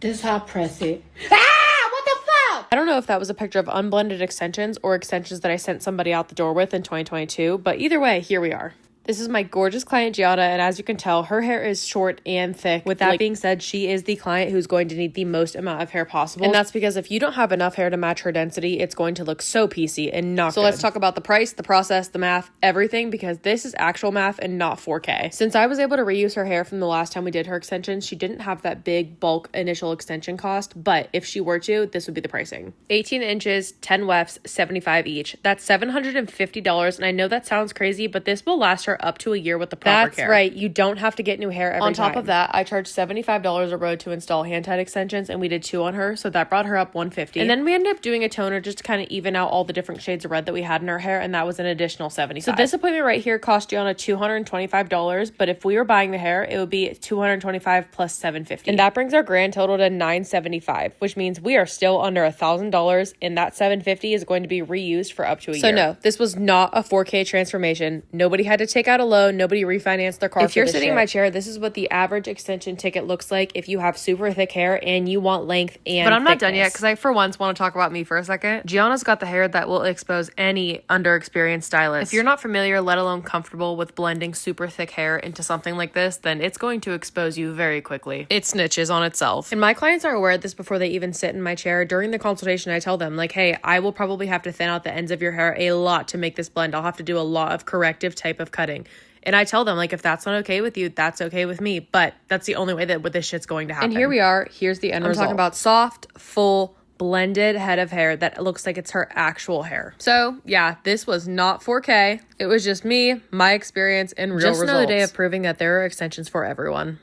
This how I press it. Ah! What the fuck? I don't know if that was a picture of unblended extensions or extensions that I sent somebody out the door with in 2022, but either way, here we are. This is my gorgeous client, Gianna, and as you can tell, her hair is short and thick. With that being said, she is the client who's going to need the most amount of hair possible. And that's because if you don't have enough hair to match her density, it's going to look so piecey and not good. Let's talk about the price, the process, the math, everything, because this is actual math and not 4K. Since I was able to reuse her hair from the last time we did her extensions, she didn't have that big bulk initial extension cost, but if she were to, this would be the pricing. 18 inches, 10 wefts, 75 each. That's $750, and I know that sounds crazy, but this will last her up to a year with the proper care. That's right. You don't have to get new hair every time. On top of that, I charged $75 a row to install hand-tied extensions, and we did 2 on her, so that brought her up $150. And then we ended up doing a toner just to kind of even out all the different shades of red that we had in her hair, and that was an additional $75. So this appointment right here cost Gianna $225, but if we were buying the hair, it would be $225 plus $750. And that brings our grand total to $975, which means we are still under $1,000, and that $750 is going to be reused for up to a year. So no, this was not a 4K transformation. Nobody had to take out a loan. Nobody refinanced their car. If you're sitting in my chair, this is what the average extension ticket looks like if you have super thick hair and you want length and But I'm not done yet because I, for once, want to talk about me for a second. Gianna's got the hair that will expose any underexperienced stylist. If you're not familiar, let alone comfortable with blending super thick hair into something like this, then it's going to expose you very quickly. It snitches on itself. And my clients are aware of this before they even sit in my chair. During the consultation, I tell them, like, hey, I will probably have to thin out the ends of your hair a lot to make this blend. I'll have to do a lot of corrective type of cutting. And I tell them, like, if that's not okay with you, that's okay with me. But that's the only way that this shit's going to happen. And here we are. Here's the end result. I'm talking about soft, full, blended head of hair that looks like it's her actual hair. So, yeah, this was not 4K. It was just me, my experience, and real results. Just another day of proving that there are extensions for everyone.